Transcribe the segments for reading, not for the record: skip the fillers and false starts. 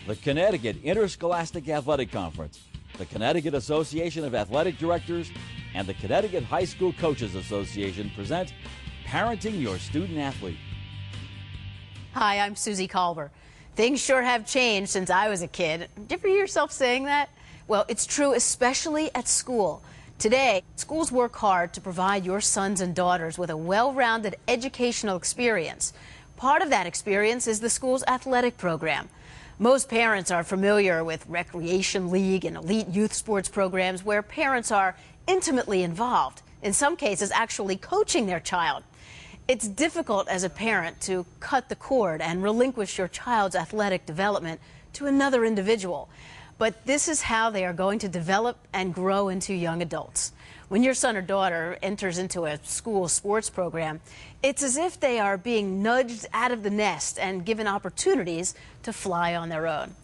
the Connecticut Interscholastic Athletic Conference, the Connecticut Association of Athletic Directors, and the Connecticut High School Coaches Association present Parenting Your Student Athlete. Hi, I'm Susie Culver. Things sure have changed since I was a kid. Do you ever hear yourself saying that? Well, it's true, especially at school. Today, schools work hard to provide your sons and daughters with a well-rounded educational experience. Part of that experience is the school's athletic program. Most parents are familiar with Recreation League and elite youth sports programs where parents are intimately involved, in some cases actually coaching their child. It's difficult as a parent to cut the cord and relinquish your child's athletic development to another individual. But this is how they are going to develop and grow into young adults. When your son or daughter enters into a school sports program, it's as if they are being nudged out of the nest and given opportunities to fly on their own.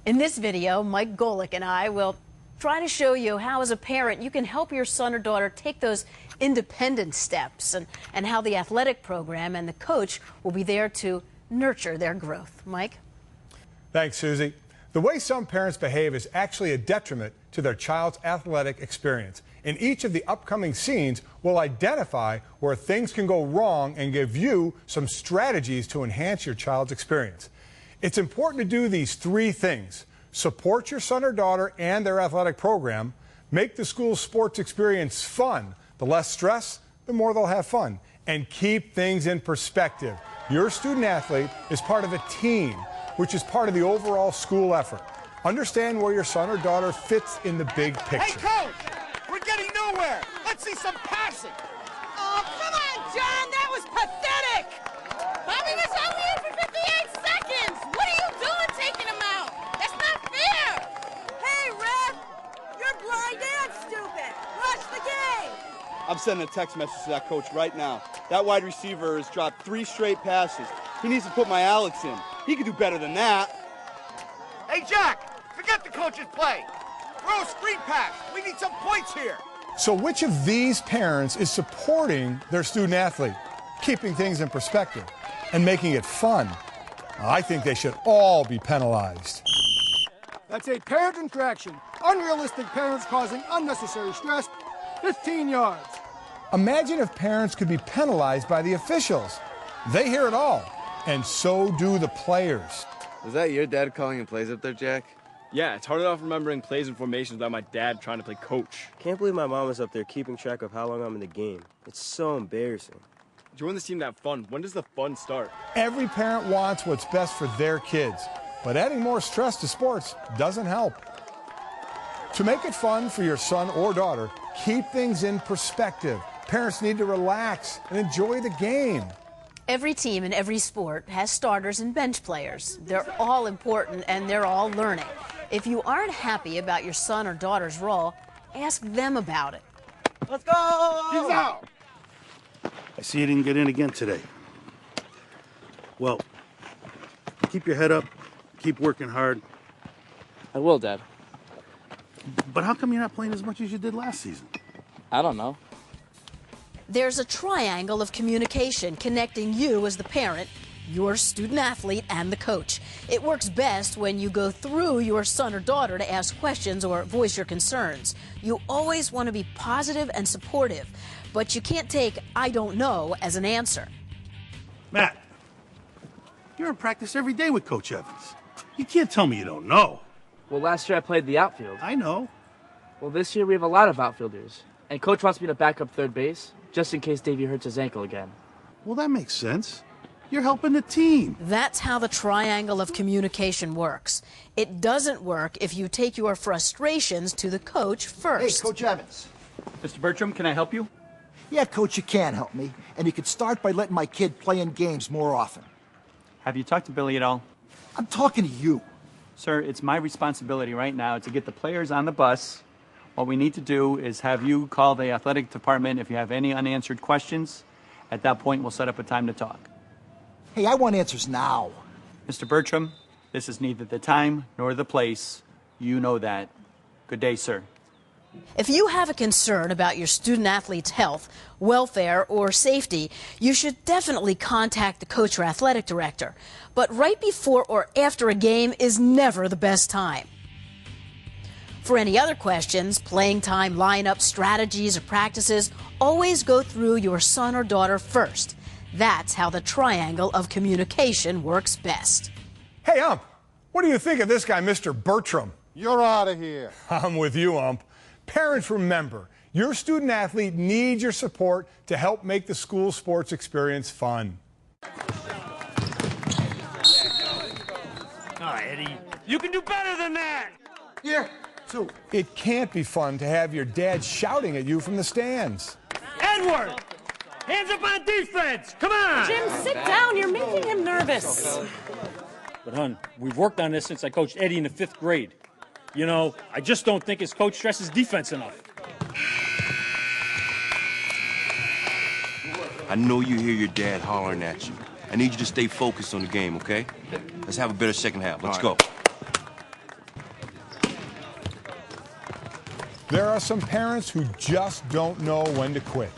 In this video, Mike Golick and I will try to show you how, as a parent, you can help your son or daughter take those independent steps and how the athletic program and the coach will be there to nurture their growth. Mike? Thanks, Susie. The way some parents behave is actually a detriment to their child's athletic experience. In each of the upcoming scenes, we'll identify where things can go wrong and give you some strategies to enhance your child's experience. It's important to do these three things: support your son or daughter and their athletic program, make the school sports experience fun. The less stress, the more they'll have fun. And keep things in perspective. Your student athlete is part of a team, which is part of the overall school effort. Understand where your son or daughter fits in the big picture. Hey, Coach! We're getting nowhere! Let's see some passing! Oh, come on, John! That was pathetic! Bobby was only in for 58 seconds! What are you doing taking him out? That's not fair! Hey, Ref! You're blind and stupid! Watch the game! I'm sending a text message to that coach right now. That wide receiver has dropped 3 straight passes. He needs to put my Alex in. He can do better than that. Hey, Jack! Forget the coach's play! Throw a screen pass! We need some points here! So which of these parents is supporting their student athlete, keeping things in perspective, and making it fun? I think they should all be penalized. That's a parent infraction. Unrealistic parents causing unnecessary stress. 15 yards. Imagine if parents could be penalized by the officials. They hear it all, and so do the players. Was that your dad calling in plays up there, Jack? Yeah, it's hard enough remembering plays and formations without my dad trying to play coach. Can't believe my mom is up there keeping track of how long I'm in the game. It's so embarrassing. You want this team to have fun. When does the fun start? Every parent wants what's best for their kids, but adding more stress to sports doesn't help. To make it fun for your son or daughter, keep things in perspective. Parents need to relax and enjoy the game. Every team in every sport has starters and bench players. They're all important and they're all learning. If you aren't happy about your son or daughter's role, ask them about it. Let's go! He's out! I see you didn't get in again today. Well, keep your head up, keep working hard. I will, Dad. But how come you're not playing as much as you did last season? I don't know. There's a triangle of communication connecting you as the parent, your student athlete, and the coach. It works best when you go through your son or daughter to ask questions or voice your concerns. You always want to be positive and supportive, but you can't take "I don't know" as an answer. Matt, you're in practice every day with Coach Evans. You can't tell me you don't know. Well, last year I played the outfield. I know. Well, this year we have a lot of outfielders. And Coach wants me to back up third base, just in case Davey hurts his ankle again. Well, that makes sense. You're helping the team. That's how the triangle of communication works. It doesn't work if you take your frustrations to the coach first. Hey, Coach Evans. Mr. Bertram, can I help you? Yeah, Coach, you can help me. And you could start by letting my kid play in games more often. Have you talked to Billy at all? I'm talking to you. Sir, it's my responsibility right now to get the players on the bus. What we need to do is have you call the athletic department if you have any unanswered questions. At that point, we'll set up a time to talk. Hey, I want answers now. Mr. Bertram, this is neither the time nor the place. You know that. Good day, sir. If you have a concern about your student-athlete's health, welfare, or safety, you should definitely contact the coach or athletic director. But right before or after a game is never the best time. For any other questions, playing time, lineup, strategies, or practices, always go through your son or daughter first. That's how the triangle of communication works best. Hey, Ump, what do you think of this guy, Mr. Bertram? You're out of here. I'm with you, Ump. Parents, remember, your student athlete needs your support to help make the school sports experience fun. All right, Eddie, you can do better than that. Yeah, too. It can't be fun to have your dad shouting at you from the stands. Edward, hands up on defense. Come on. Jim, sit down. You're making him nervous. But, hon, we've worked on this since I coached Eddie in the 5th grade. You know, I just don't think his coach stresses defense enough. I know you hear your dad hollering at you. I need you to stay focused on the game, okay? Let's have a better second half. Let's go. There are some parents who just don't know when to quit.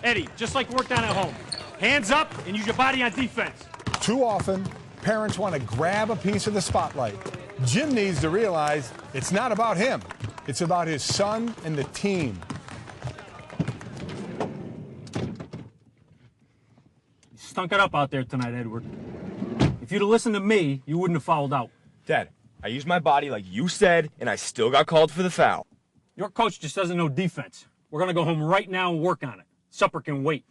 Eddie, just like worked on at home. Hands up and use your body on defense. Too often, parents want to grab a piece of the spotlight. Jim needs to realize it's not about him. It's about his son and the team. You stunk it up out there tonight, Edward. If you'd have listened to me, you wouldn't have fouled out. Dad, I used my body like you said, and I still got called for the foul. Your coach just doesn't know defense. We're going to go home right now and work on it. Supper can wait.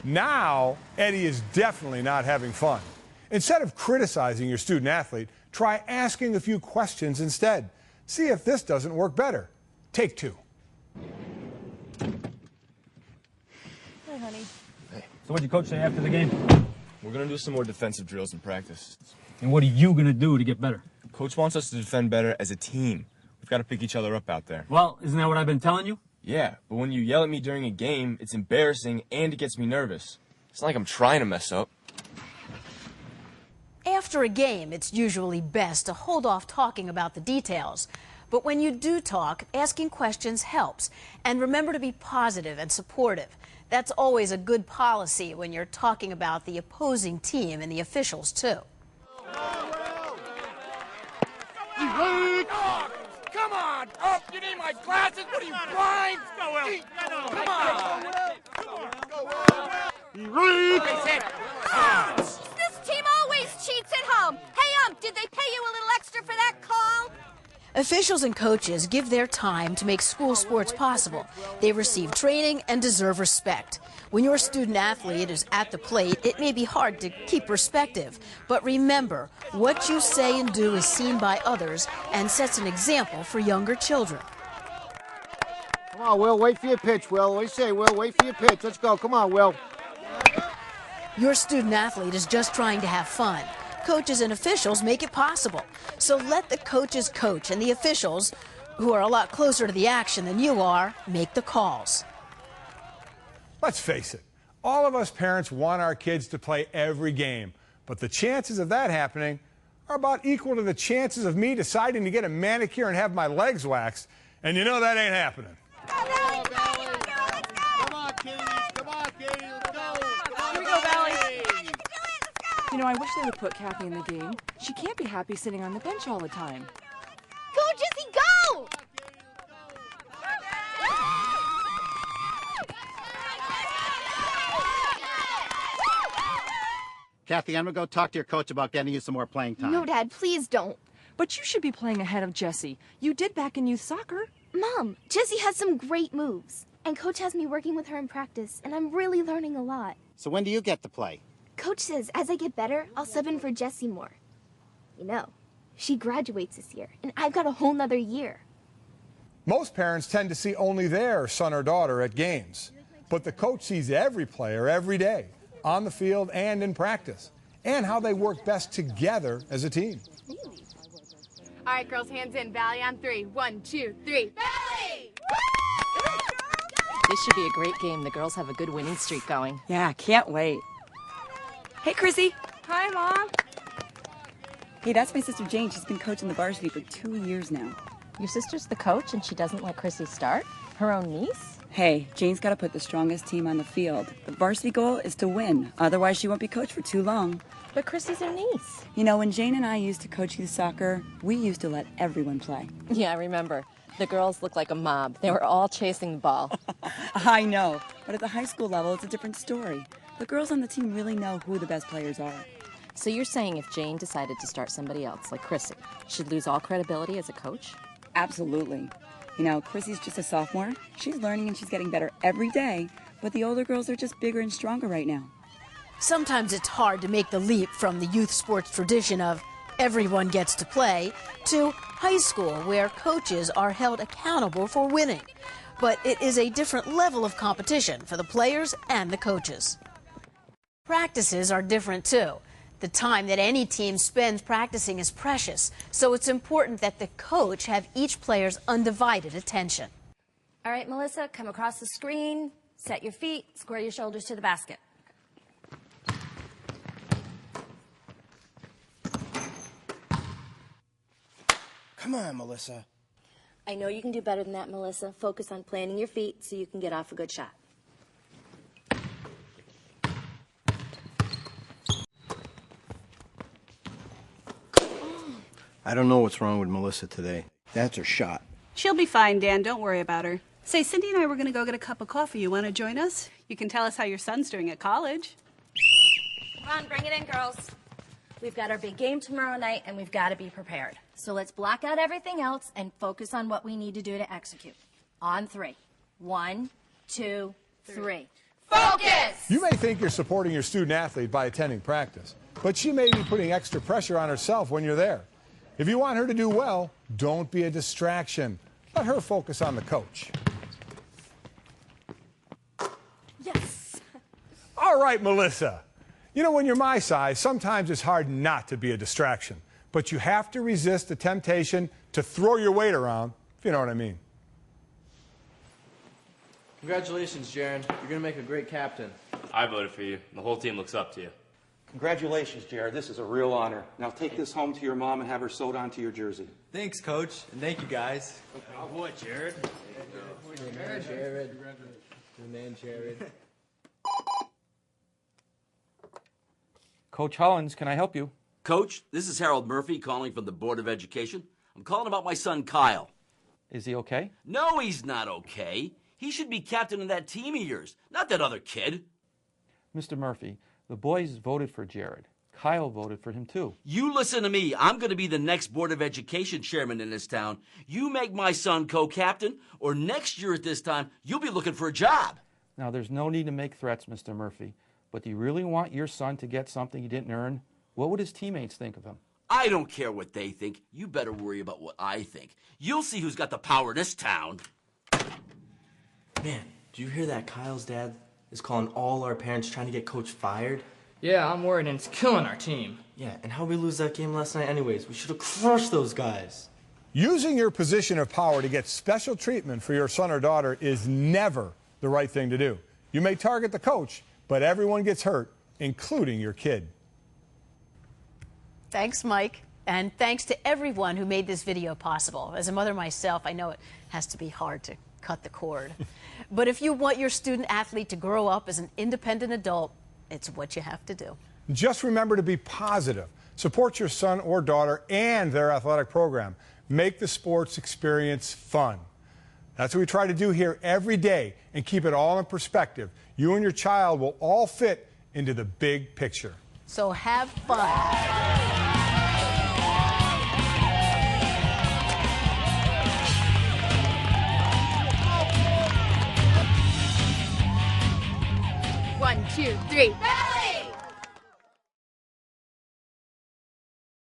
Now, Eddie is definitely not having fun. Instead of criticizing your student athlete, try asking a few questions instead. See if this doesn't work better. Take 2. Hi, honey. So what'd your coach say after the game? We're going to do some more defensive drills in practice. And what are you going to do to get better? Coach wants us to defend better as a team. We've got to pick each other up out there. Well, isn't that what I've been telling you? Yeah, but when you yell at me during a game, it's embarrassing and it gets me nervous. It's not like I'm trying to mess up. After a game, it's usually best to hold off talking about the details. But when you do talk, asking questions helps. And remember to be positive and supportive. That's always a good policy when you're talking about the opposing team and the officials, too. Come on! Up! You need my glasses? What are you, blind? Go, Will. Come on! This team always cheats at home. Hey, did they pay you a little extra for that call? Officials and coaches give their time to make school sports possible. They receive training and deserve respect. When your student athlete is at the plate, it may be hard to keep perspective. But remember, what you say and do is seen by others and sets an example for younger children. Come on, Will, wait for your pitch, Will. What do you say, Will? Wait for your pitch. Let's go. Come on, Will. Your student athlete is just trying to have fun. Coaches and officials make it possible. So let the coaches coach and the officials, who are a lot closer to the action than you are, make the calls. Let's face it, all of us parents want our kids to play every game, but the chances of that happening are about equal to the chances of me deciding to get a manicure and have my legs waxed, and you know that ain't happening. Come on, Katie. Come on, Katie. Let's go. Here we go, Valley. You know, I wish they would put Kathy in the game. She can't be happy sitting on the bench all the time. Go, Jesse, go! Kathy, I'm going to go talk to your coach about getting you some more playing time. No, Dad, please don't. But you should be playing ahead of Jesse. You did back in youth soccer. Mom, Jessie has some great moves. And Coach has me working with her in practice, and I'm really learning a lot. So when do you get to play? Coach says as I get better, I'll sub in for Jessie more. You know, she graduates this year, and I've got a whole nother year. Most parents tend to see only their son or daughter at games, but the coach sees every player every day, on the field and in practice, and how they work best together as a team. All right, girls, hands in. Valley on 3. 1, 2, 3. Valley! This should be a great game. The girls have a good winning streak going. Yeah, can't wait. Hey, Chrissy. Hi, Mom. Hey, that's my sister Jane. She's been coaching the varsity for 2 years now. Your sister's the coach and she doesn't let Chrissy start? Her own niece? Hey, Jane's got to put the strongest team on the field. The varsity goal is to win. Otherwise, she won't be coached for too long. But Chrissy's her niece. You know, when Jane and I used to coach youth soccer, we used to let everyone play. Yeah, I remember. The girls looked like a mob. They were all chasing the ball. I know, but at the high school level, it's a different story. The girls on the team really know who the best players are. So you're saying if Jane decided to start somebody else, like Chrissy, she'd lose all credibility as a coach? Absolutely. You know, Chrissy's just a sophomore. She's learning and she's getting better every day, but the older girls are just bigger and stronger right now. Sometimes it's hard to make the leap from the youth sports tradition of everyone gets to play to high school, where coaches are held accountable for winning. But it is a different level of competition for the players and the coaches. Practices are different too. The time that any team spends practicing is precious, so it's important that the coach have each player's undivided attention. All right, Melissa, come across the screen, set your feet, square your shoulders to the basket. Come on, Melissa. I know you can do better than that, Melissa. Focus on planting your feet so you can get off a good shot. I don't know what's wrong with Melissa today. That's her shot. She'll be fine, Dan. Don't worry about her. Say, Cindy and I were going to go get a cup of coffee. You want to join us? You can tell us how your son's doing at college. Come on, bring it in, girls. We've got our big game tomorrow night, and we've got to be prepared. So let's block out everything else and focus on what we need to do to execute. On 3. 1, 2, 3. Focus! You may think you're supporting your student athlete by attending practice, but she may be putting extra pressure on herself when you're there. If you want her to do well, don't be a distraction. Let her focus on the coach. Yes. All right, Melissa. You know, when you're my size, sometimes it's hard not to be a distraction. But you have to resist the temptation to throw your weight around, if you know what I mean. Congratulations, Jaron. You're going to make a great captain. I voted for you. The whole team looks up to you. Congratulations, Jared. This is a real honor. Now take this home to your mom and have her sewed onto your jersey. Thanks, Coach, and thank you, guys. Oh, what, Jared? Good man, Jared. Good man, Jared. Coach Hollins, can I help you? Coach, this is Harold Murphy calling from the Board of Education. I'm calling about my son, Kyle. Is he okay? No, he's not okay. He should be captain of that team of yours, not that other kid. Mr. Murphy, the boys voted for Jared. Kyle voted for him, too. You listen to me. I'm going to be the next Board of Education chairman in this town. You make my son co-captain, or next year at this time, you'll be looking for a job. Now, there's no need to make threats, Mr. Murphy. But do you really want your son to get something he didn't earn? What would his teammates think of him? I don't care what they think. You better worry about what I think. You'll see who's got the power in this town. Man, did you hear that Kyle's dad is calling all our parents trying to get Coach fired? Yeah, I'm worried, and it's killing our team. Yeah, and how'd we lose that game last night anyways? We should have crushed those guys. Using your position of power to get special treatment for your son or daughter is never the right thing to do. You may target the coach, but everyone gets hurt, including your kid. Thanks, Mike. And thanks to everyone who made this video possible. As a mother myself, I know it has to be hard to cut the cord. But if you want your student athlete to grow up as an independent adult, it's what you have to do. Just remember to be positive. Support your son or daughter and their athletic program. Make the sports experience fun. That's what we try to do here every day and keep it all in perspective. You and your child will all fit into the big picture. So have fun. 1, 2, 3. Belly!